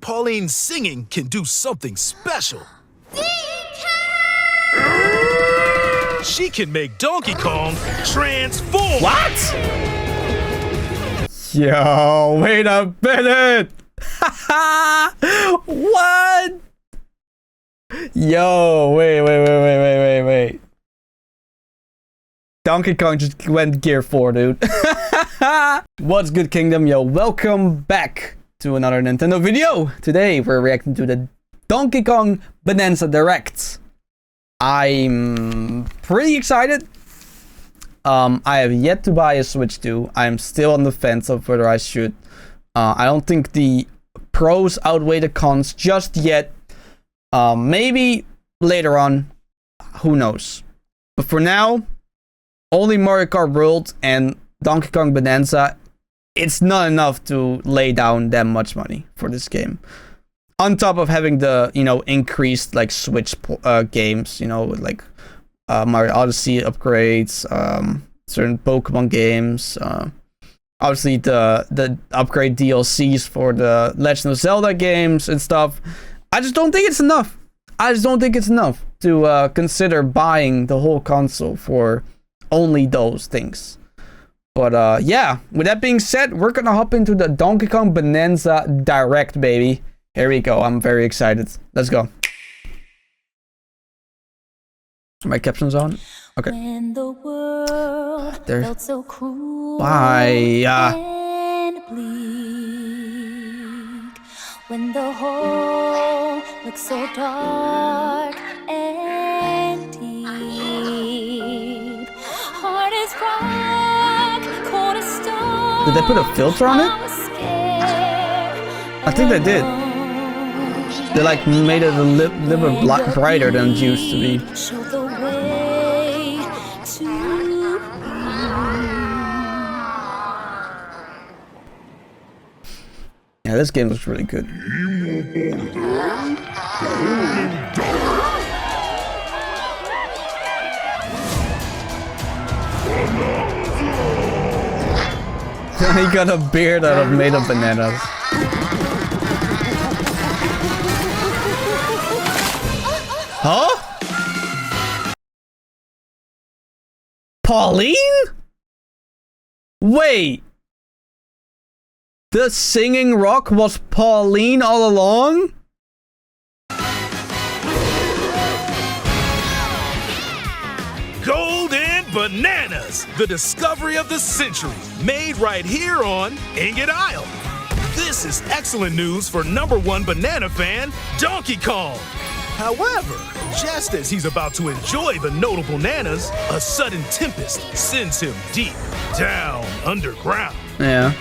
Pauline's singing can do something special. She can make Donkey Kong transform. What? Yo, wait a minute. What? Yo, wait. Donkey Kong just went gear 4, dude. What's good, Kingdom? Yo, welcome back to another Nintendo video. Today, we're reacting to the Donkey Kong Bananza Direct. I'm pretty excited. I have yet to buy a Switch 2. I'm still on the fence of whether I should. I don't think the pros outweigh the cons just yet. Maybe later on. Who knows? But for now, only Mario Kart World and Donkey Kong Bananza, it's not enough to lay down that much money for this game. On top of having the, increased, like, Switch games, with, like, Mario Odyssey upgrades, certain Pokemon games, obviously the upgrade DLCs for the Legend of Zelda games and stuff. I just don't think it's enough. To consider buying the whole console for only those things. But yeah, with that being said, we're gonna hop into the Donkey Kong Bananza Direct, baby. Here we go. I'm very excited. Let's go. Are my captions on? Okay. When the world felt so cruel and bleak, when the hole looked so dark and deep, hard as rock, cold as stone. Did they put a filter on it? I think they did. They like made it a little bit brighter than it used to be. Yeah, this game looks really good. He got a beard out of made of bananas. Huh? Pauline? Wait. The singing rock was Pauline all along? Golden Bananas, the discovery of the century, made right here on Ingot Isle. This is excellent news for #1 banana fan, Donkey Kong. However, just as he's about to enjoy the notable bananas, a sudden tempest sends him deep down underground. Yeah.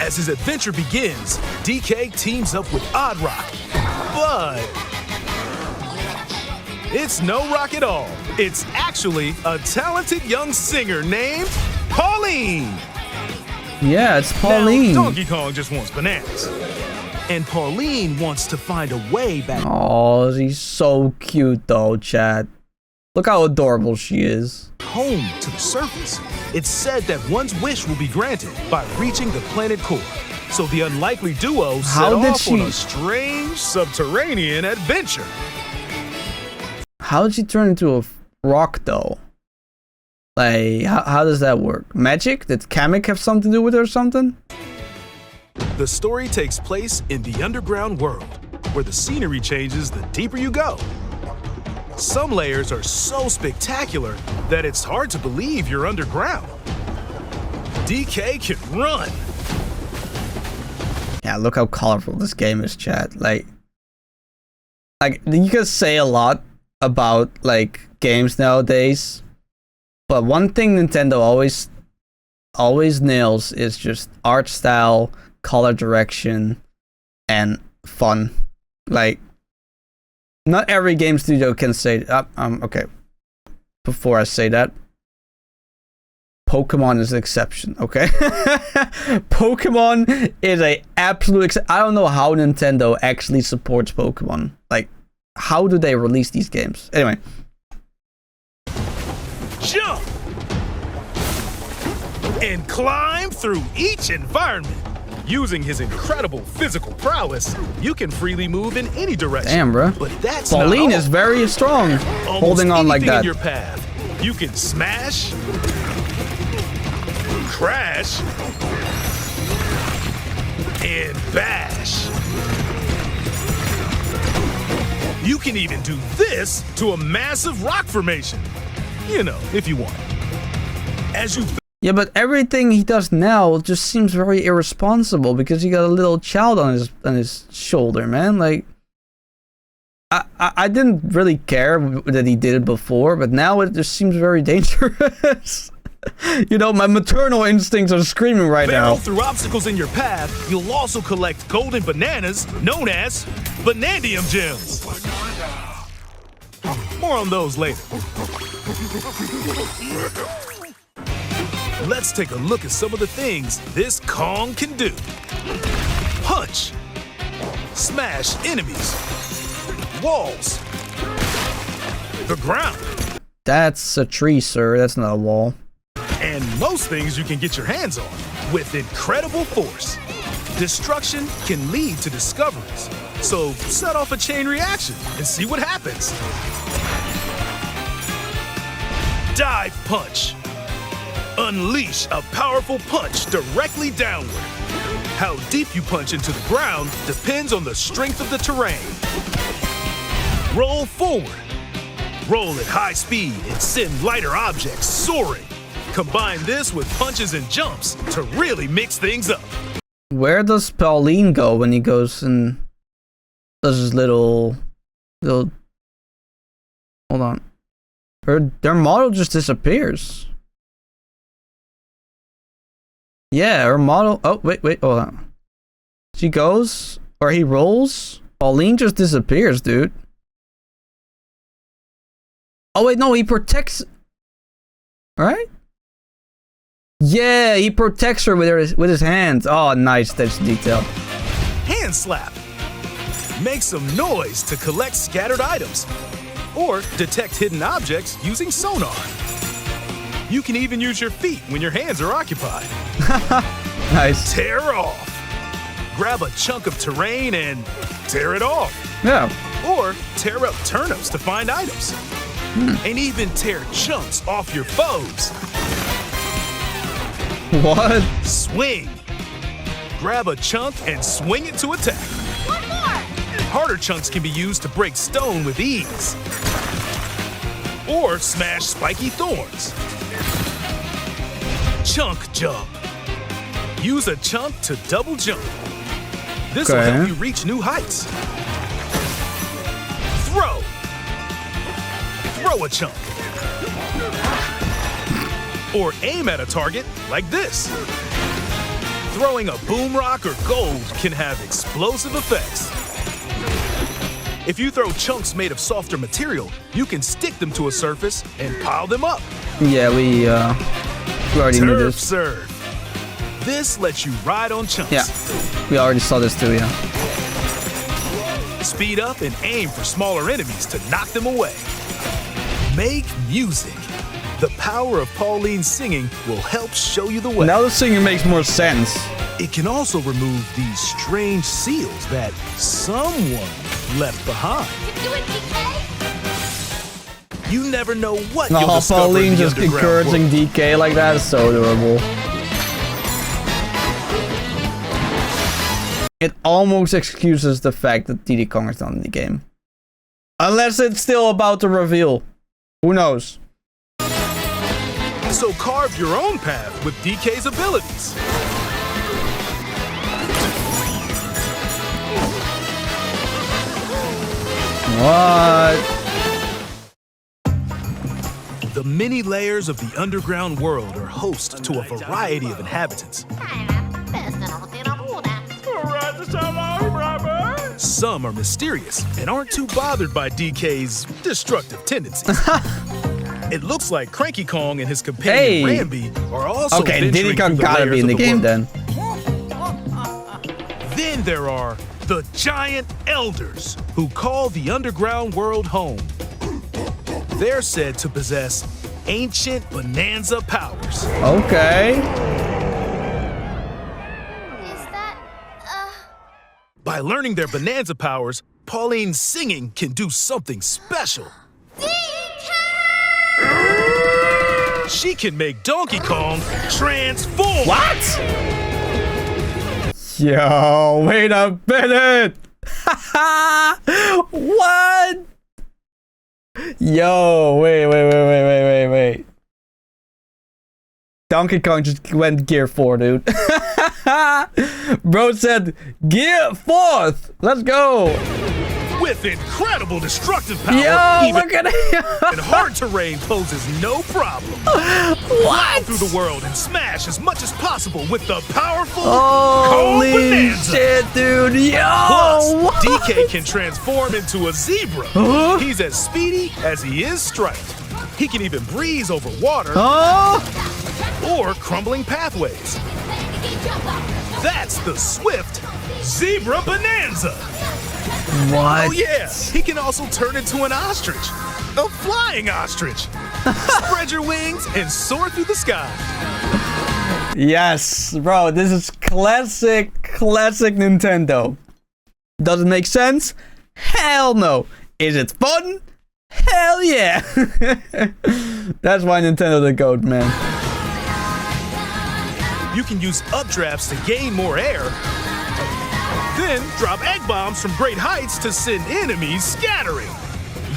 As his adventure begins, DK teams up with Odd Rock, but it's no rock at all. It's actually a talented young singer named Pauline. Yeah, it's Pauline. Now, Donkey Kong just wants bananas. And Pauline wants to find a way back. Oh, she's so cute though, Chad. Look how adorable she is. Home to the surface. It's said that one's wish will be granted by reaching the planet core. So the unlikely duo set off on a strange subterranean adventure. How did she turn into a rock though? Like, how does that work? Magic? Did Kamek have something to do with it or something? The story takes place in the underground world, where the scenery changes the deeper you go. Some layers are so spectacular that it's hard to believe you're underground. DK can run. Yeah, look how colorful this game is, chat. Like you can say a lot about like games nowadays, but one thing Nintendo always nails is just art style, color direction, and fun. Like, not every game studio can say okay. Before I say that, Pokemon is an exception, okay? Pokemon is a absolute I don't know how Nintendo actually supports Pokemon. Like, how do they release these games? Anyway. Jump! And climb through each environment. Using his incredible physical prowess, you can freely move in any direction. Damn, bro. But that's Pauline not is all. very strong, Almost holding on like anything that. in your path, you can smash, crash, and bash. You can even do this to a massive rock formation. You know, if you want. As you Yeah, but everything he does now just seems very irresponsible because he got a little child on his shoulder, man. Like, I didn't really care that he did it before, but now it just seems very dangerous. You know, my maternal instincts are screaming right barrel now. through obstacles in your path, you'll also collect golden bananas known as Banandium gems. More on those later. Let's take a look at some of the things this Kong can do. Punch. Smash enemies. Walls. The ground. That's a tree, sir. That's not a wall. And most things you can get your hands on with incredible force. Destruction can lead to discoveries. So set off a chain reaction and see what happens. Dive punch. Unleash a powerful punch directly downward. How deep you punch into the ground depends on the strength of the terrain. Roll forward. Roll at high speed and send lighter objects soaring. Combine this with punches and jumps to really mix things up. Where does Pauline go when he goes and does his little... Hold on. Their model just disappears. Yeah, her model... Oh, wait, hold on. She goes, or he rolls. Pauline just disappears, dude. Oh, wait, no, he protects... Right? Yeah, he protects her with his hands. Oh, nice, that's detail. Hand slap. Make some noise to collect scattered items. Or detect hidden objects using sonar. You can even use your feet when your hands are occupied. Nice. Tear off. Grab a chunk of terrain and tear it off. Yeah. Or tear up turnips to find items. And even tear chunks off your foes. What? Swing. Grab a chunk and swing it to attack. One more! Harder chunks can be used to break stone with ease. Or smash spiky thorns. Chunk jump. Use a chunk to double jump. This will Okay. help you reach new heights. Throw. Throw a chunk. Or aim at a target like this. Throwing a boom rock or gold can have explosive effects. If you throw chunks made of softer material, you can stick them to a surface and pile them up. Yeah, we already knew Turf this. serve. This lets you ride on chunks. Yeah, we already saw this too, yeah. Speed up and aim for smaller enemies to knock them away. Make music. The power of Pauline's singing will help show you the way. Now the singing makes more sense. It can also remove these strange seals that someone left behind. You do it, DK? You never know what you'll No, discover in Pauline the just underground encouraging world. DK like that is so adorable. It almost excuses the fact that Diddy Kong is not in the game. Unless it's still about to reveal. Who knows? So carve your own path with DK's abilities. What? The many layers of the underground world are host to a variety of inhabitants. Some are mysterious and aren't too bothered by DK's destructive tendencies. It looks like Cranky Kong and his companion Hey. Rambi are also Okay, venturing Diddy Kong through the gotta layers be in of the game world. then. Then there are the giant elders who call the underground world home. They're said to possess ancient Bananza powers. Okay. Is that By learning their Bananza powers, Pauline's singing can do something special. She can make Donkey Kong transform. What? Yo, wait a minute. What? Yo, wait. Donkey Kong just went gear 4, dude. Bro said, gear 4th. Let's go. With incredible destructive power, Yo, even look at him. hard terrain poses no problem. What? Through the world and smash as much as possible with the powerful Kong Holy Bananza. shit, dude. Yo. Plus, what? DK can transform into a zebra. Huh? He's as speedy as he is striped. He can even breeze over water or crumbling pathways. That's the swift Zebra Bananza. What? Oh yeah, he can also turn into an ostrich. A flying ostrich. Spread your wings and soar through the sky. Yes, bro, this is classic Nintendo. Does it make sense? Hell no. Is it fun? Hell yeah. That's why Nintendo the GOAT, man. You can use updrafts to gain more air. Then drop egg bombs from great heights to send enemies scattering.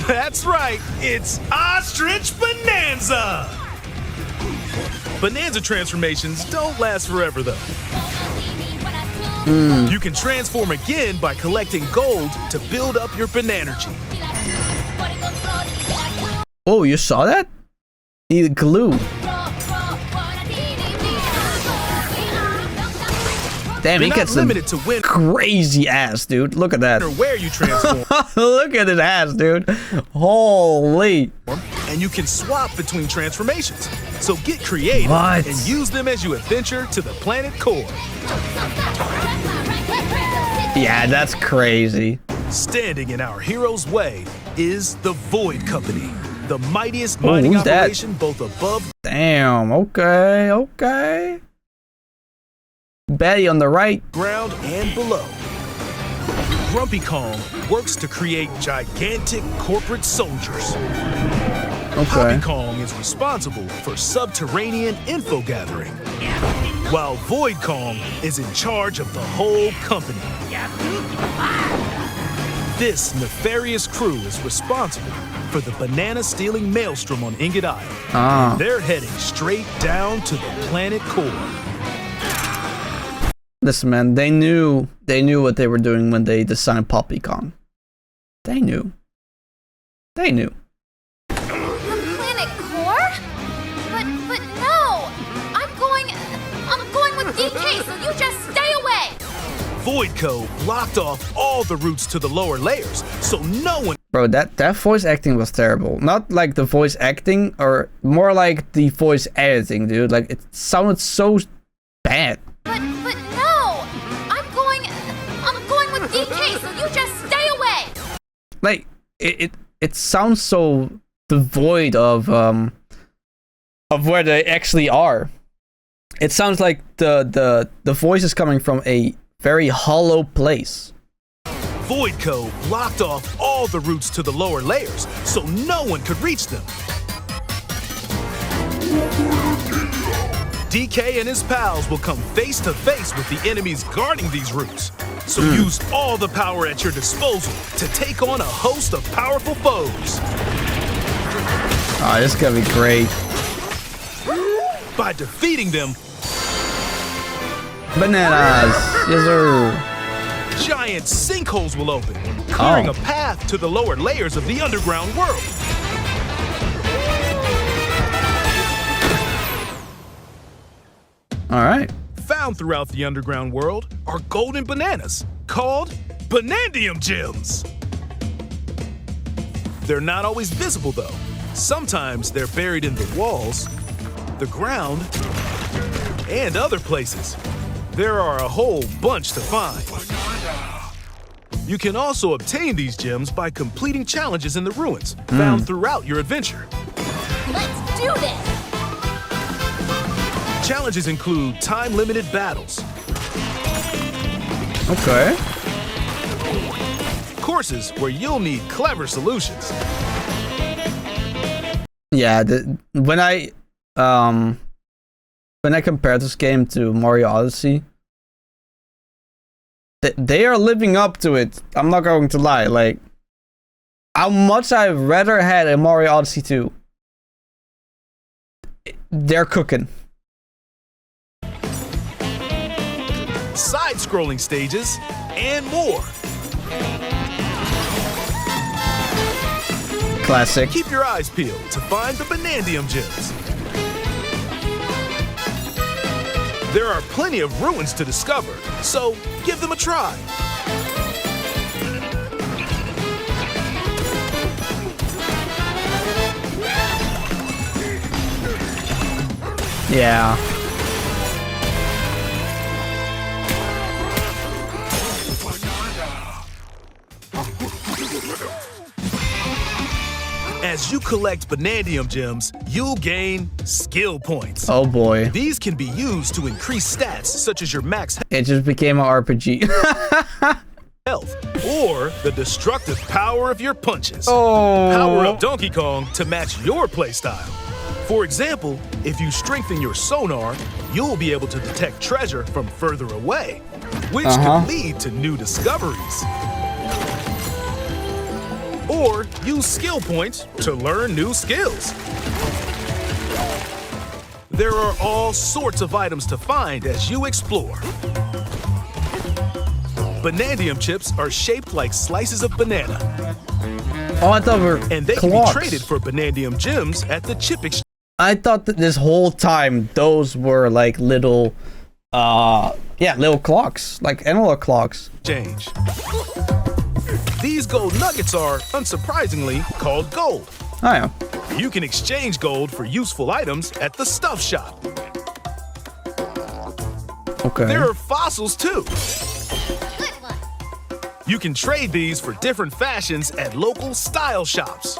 That's right, it's Ostrich Bananza! Bananza transformations don't last forever though. You can transform again by collecting gold to build up your Banergy. Oh, you saw that? Need glue. Damn, he You're gets not some limited to win crazy ass, dude. Look at that. or where you transform. Look at his ass, dude. Holy. And you can swap between transformations. So get creative What? and use them as you adventure to the planet core. Yeah, that's crazy. Standing in our hero's way is the Void Company, the mightiest mining who's that? operation both above Damn, okay. Betty on the right. ground and below. Grumpy Kong works to create gigantic corporate soldiers. Okay. Poppy Kong is responsible for subterranean info gathering, while Void Kong is in charge of the whole company. This nefarious crew is responsible for the banana-stealing maelstrom on Ingot Isle. Ah. They're heading straight down to the planet core. Listen, man, they knew what they were doing when they designed Poppy Kong. They knew. The planet core? But no! I'm going with DK, so you just stay away! Voidco blocked off all the routes to the lower layers, so no one Bro, that voice acting was terrible. Not like the voice acting, or more like the voice editing, dude. Like, it sounded so bad. But no! I'm going with DK, so you just stay away! Like, it sounds so devoid of where they actually are. It sounds like the voice is coming from a very hollow place. Voidco blocked off all the routes to the lower layers, so no one could reach them. DK and his pals will come face to face with the enemies guarding these routes. So use all the power at your disposal to take on a host of powerful foes. Ah, this is gonna be great. By defeating them, Bananas! Yes, sir. giant sinkholes will open, clearing Oh. a path to the lower layers of the underground world. Alright. Found throughout the underground world are golden bananas called Banandium gems. They're not always visible though. Sometimes they're buried in the walls, the ground, and other places. There are a whole bunch to find. You can also obtain these gems by completing challenges in the ruins found throughout your adventure. Let's do this! Challenges include time-limited battles, Okay. courses where you'll need clever solutions. Yeah, when I compare this game to Mario Odyssey, they are living up to it. I'm not going to lie. Like, how much I'd rather had a Mario Odyssey 2. They're cooking. Side-scrolling stages, and more. Classic. Keep your eyes peeled to find the Banandium gems. There are plenty of ruins to discover, so give them a try. Yeah. As you collect Banandium gems, you'll gain skill points. Oh boy. These can be used to increase stats such as your max It just became an RPG. health or the destructive power of your punches. Oh. Power up Donkey Kong to match your playstyle. For example, if you strengthen your sonar, you'll be able to detect treasure from further away, which could lead to new discoveries. Or use skill points to learn new skills. There are all sorts of items to find as you explore. Banandium chips are shaped like slices of banana, Oh, I thought we were and they clocks. can be traded for Banandium gems at the chip exchange. I thought that this whole time those were like little, little clocks, like analog clocks. These gold nuggets are, unsurprisingly, called gold. Oh yeah. You can exchange gold for useful items at the stuff shop. Okay. There are fossils too. Good one. You can trade these for different fashions at local style shops.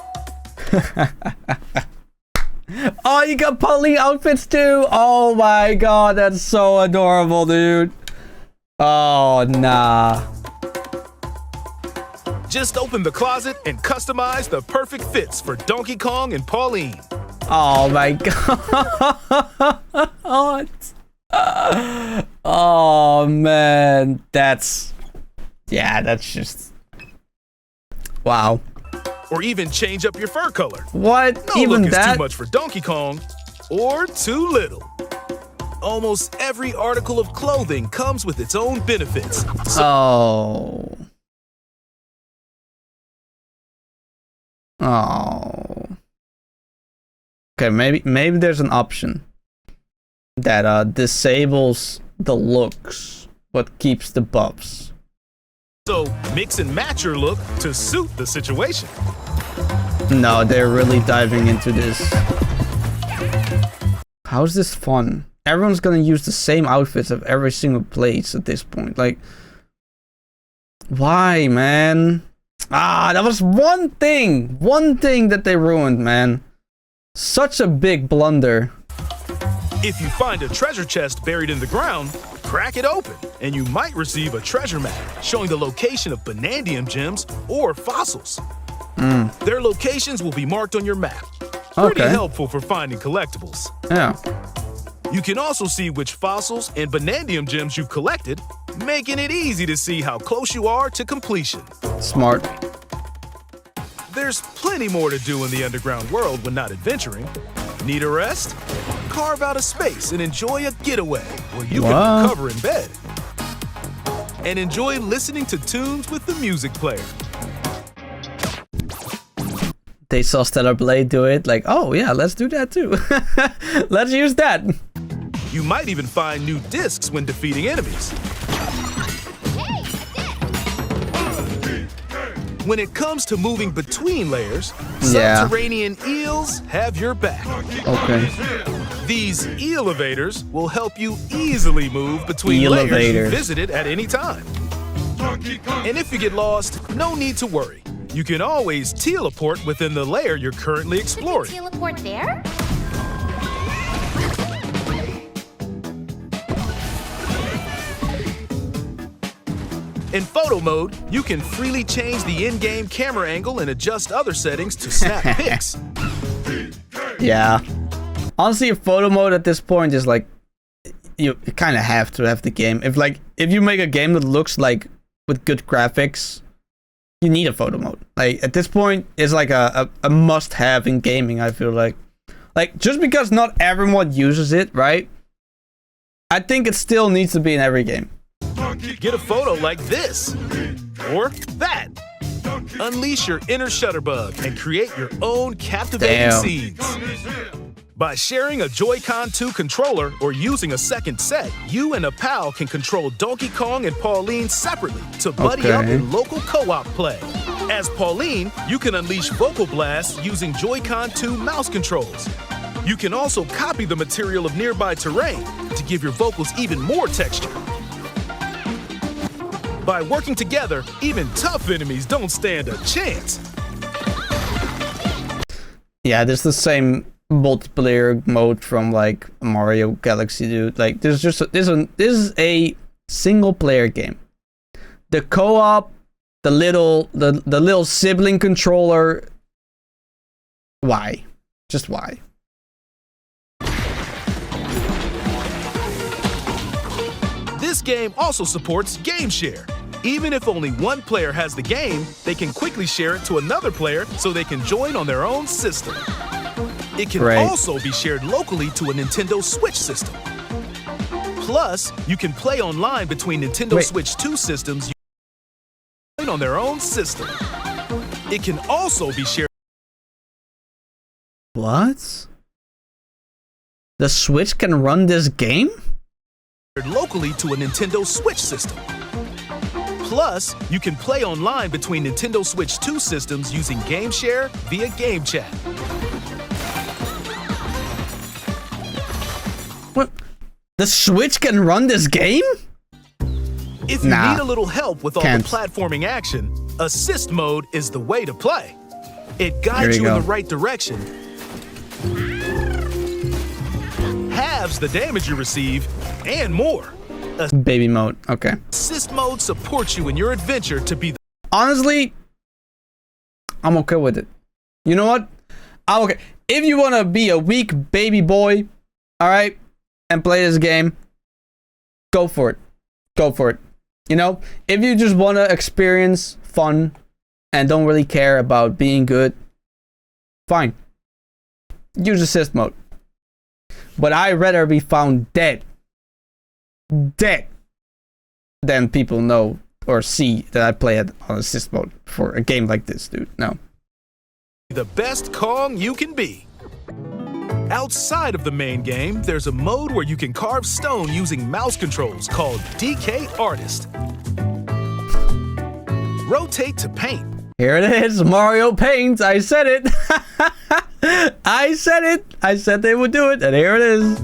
Oh, you got Pauline outfits too? Oh my god, that's so adorable, dude. Oh, nah. Just open the closet and customize the perfect fits for Donkey Kong and Pauline. Oh my god. Oh man, that's just wow. Or even change up your fur color. What? No Even look is that? too much for Donkey Kong, or too little. Almost every article of clothing comes with its own benefits. Oh. Oh. Okay, maybe there's an option that disables the looks but keeps the buffs. So mix and match your look to suit the situation. No, they're really diving into this. How's this fun? Everyone's gonna use the same outfits of every single place at this point. Like, why, man? Ah, that was one thing that they ruined, man. Such a big blunder. If you find a treasure chest buried in the ground, crack it open, and you might receive a treasure map showing the location of Banandium gems or fossils. Their locations will be marked on your map. Pretty Okay. helpful for finding collectibles. Yeah. You can also see which fossils and Banandium gems you've collected, making it easy to see how close you are to completion. Smart. There's plenty more to do in the underground world when not adventuring. Need a rest? Carve out a space and enjoy a getaway where you Wow. can recover in bed. And enjoy listening to tunes with the music player. They saw Stellar Blade do it, like, oh yeah, let's do that too. Let's use that. You might even find new discs when defeating enemies. Hey, When it comes to moving between layers, Yeah. subterranean eels have your back. Okay. These elevators will help you easily move between layers you Elevators. visited at any time. And if you get lost, no need to worry. You can always teleport within the layer you're currently you can exploring. teleport there? In photo mode, you can freely change the in-game camera angle and adjust other settings to snap pics. Yeah. Honestly, photo mode at this point is like, you kind of have to have the game. If you make a game that looks like with good graphics, you need a photo mode. Like at this point, it's like a must-have in gaming. I feel like just because not everyone uses it, right? I think it still needs to be in every game. Get a photo like this or that. Unleash your inner shutterbug and create your own captivating scenes. By sharing a Joy-Con 2 controller or using a second set, you and a pal can control Donkey Kong and Pauline separately to buddy up in local co-op play. As Pauline, you can unleash vocal blasts using Joy-Con 2 mouse controls. You can also copy the material of nearby terrain to give your vocals even more texture. By working together, even tough enemies don't stand a chance. Yeah, there's the same multiplayer mode from like Mario Galaxy, dude. Like this is a single player game. The co-op, the little sibling controller. Why? Just why? This game also supports game share. Even if only one player has the game, they can quickly share it to another player so they can join on their own system. It can also be shared locally to a Nintendo Switch system. Plus, you can play online between Nintendo Switch 2 systems on their own system. It can also be shared. What? The Switch can run this game? Locally to a Nintendo Switch system. Plus, you can play online between Nintendo Switch 2 systems using Game Share via Game Chat. What? The Switch can run this game? If you need a little help with all the platforming action, Assist Mode is the way to play. It guides you in the right direction, halves the damage you receive, and more. Baby mode, okay. Assist Mode supports you in your adventure to be the... Honestly, I'm okay with it. You know what? I'm okay. If you want to be a weak baby boy, alright, and play this game, go for it. Go for it. You know, if you just want to experience fun and don't really care about being good, fine. Use assist mode. But I'd rather be found dead than people know or see that I play it on assist mode for a game like this, dude. No. The best Kong you can be. Outside of the main game, there's a mode where you can carve stone using mouse controls called DK Artist. Rotate to paint. Here it is, Mario Paint. I said it. I said it. I said they would do it, and here it is.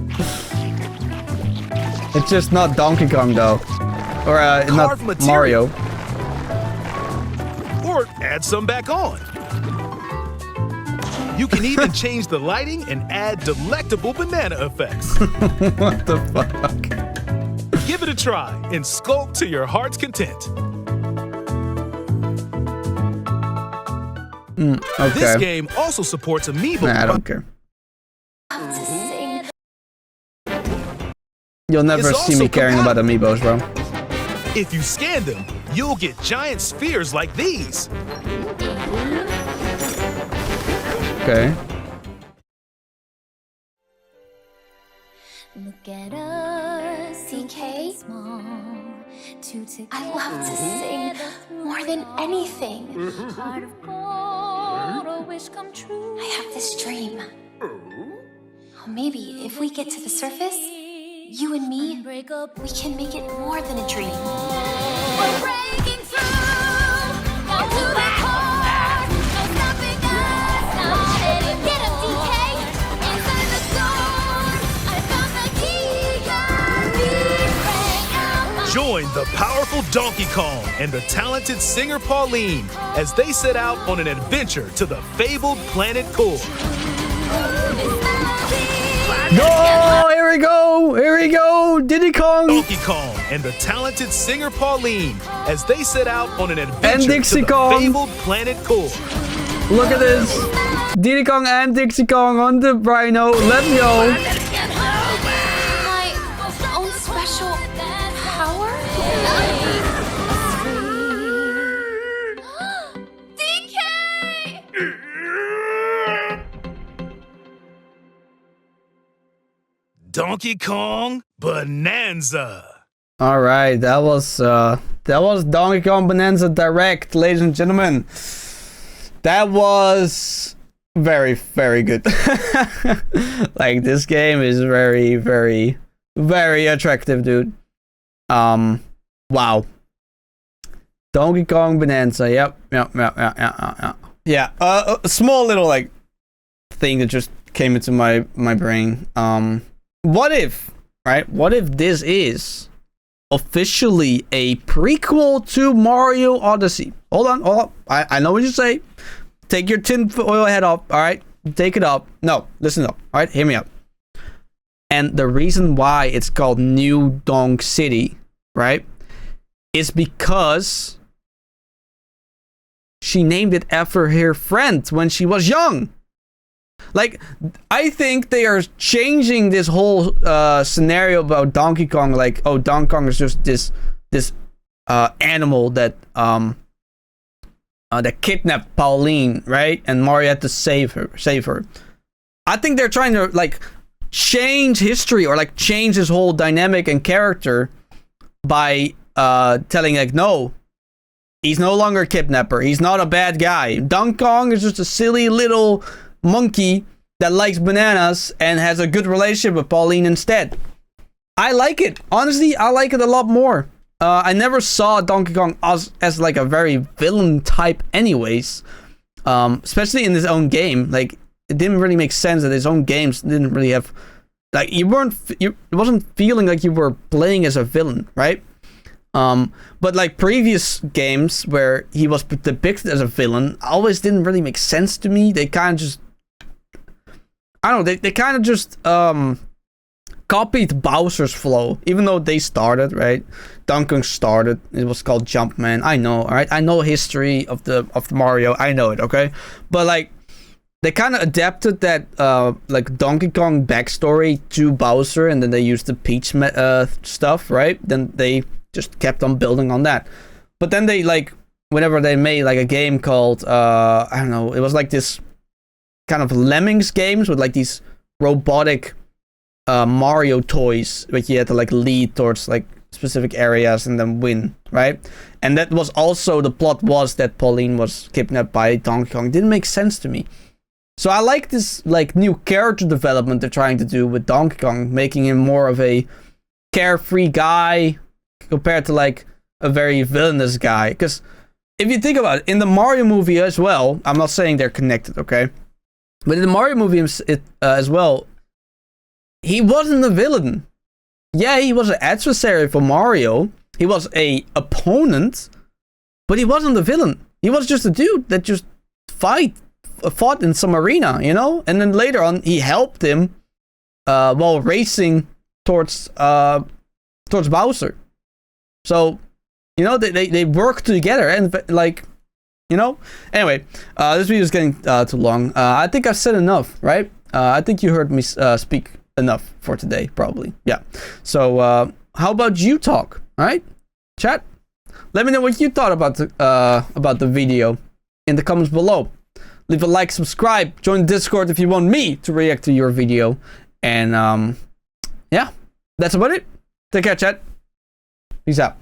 It's just not Donkey Kong though, or not Mario. Or add some back on. You can even change the lighting and add delectable banana effects. What the fuck? Give it a try and sculpt to your heart's content. Okay. This game also supports amiibo. Nah, I don't care. You'll never see me caring about amiibos, bro. If you scan them, you'll get giant spheres like these. Okay. Look at us, DK. I love to sing more than anything. I have this dream. Oh, maybe if we get to the surface, you and me, we can make it more than a dream. We're breaking through, down to the core. No stopping us, not any. Get him, DK. Inside the zone, I found the key. Join the powerful Donkey Kong and the talented singer Pauline as they set out on an adventure to the fabled planet Core. Go! Here we go! Here we go! Diddy Kong! Donkey Kong, and the talented singer Pauline as they set out on an And adventure to Dixie the Kong. fabled planet Core. Look at this. Diddy Kong and Dixie Kong on the Rhino. Let's go. My own special power? DK! Donkey Kong Bananza. All right, that was Donkey Kong Bananza Direct, ladies and gentlemen. That was very, very good. Like, this game is very, very, very attractive, dude. Wow. Donkey Kong Bananza. Yep. Yeah. A small little like thing that just came into my brain. What if, right? What if this is officially a prequel to Mario Odyssey? Hold on. I know what you say. Take your tinfoil head off, alright? Take it up. No, listen up, alright? Hear me out. And the reason why it's called New Donk City, right? Is because she named it after her friend when she was young. Like, I think they are changing this whole scenario about Donkey Kong. Like, oh, Donkey Kong is just this animal that that kidnapped Pauline, right? And Mario had to save her. I think they're trying to like change history or like change his whole dynamic and character by telling like, no, he's no longer a kidnapper. He's not a bad guy. Donkey Kong is just a silly little monkey that likes bananas and has a good relationship with Pauline instead. I like it. Honestly, I like it a lot more. I never saw Donkey Kong as like a very villain type anyways. Especially in his own game. Like, it didn't really make sense that his own games didn't really have... Like, it wasn't feeling like you were playing as a villain, right? But like previous games where he was depicted as a villain always didn't really make sense to me. They kind of just... I don't know, they kind of just copied Bowser's flow, even though they started, right? Donkey Kong started, it was called Jumpman. I know, alright? I know history of the Mario, I know it, okay? But like, they kind of adapted that like Donkey Kong backstory to Bowser, and then they used the Peach stuff, right? Then they just kept on building on that. But then they like, whenever they made like a game called, I don't know, it was like this kind of Lemmings games with like these robotic Mario toys, which you had to like lead towards like specific areas and then win, right? And that was also, the plot was that Pauline was kidnapped by Donkey Kong. It didn't make sense to me. So I like this like new character development they're trying to do with Donkey Kong, making him more of a carefree guy compared to like a very villainous guy. Because if you think about it, in the Mario movie as well, I'm not saying they're connected, okay? But in the Mario movie as well, he wasn't a villain. Yeah, he was an adversary for Mario. He was a opponent, but he wasn't a villain. He was just a dude that just fought in some arena, you know? And then later on, he helped him while racing towards Bowser. So, you know, they work together and like, you know? Anyway, this video is getting too long. I think I've said enough, right? I think you heard me speak enough for today, probably. Yeah. So, how about you talk? All right, chat. Let me know what you thought about the video in the comments below. Leave a like, subscribe, join the Discord if you want me to react to your video. And yeah, that's about it. Take care, chat. Peace out.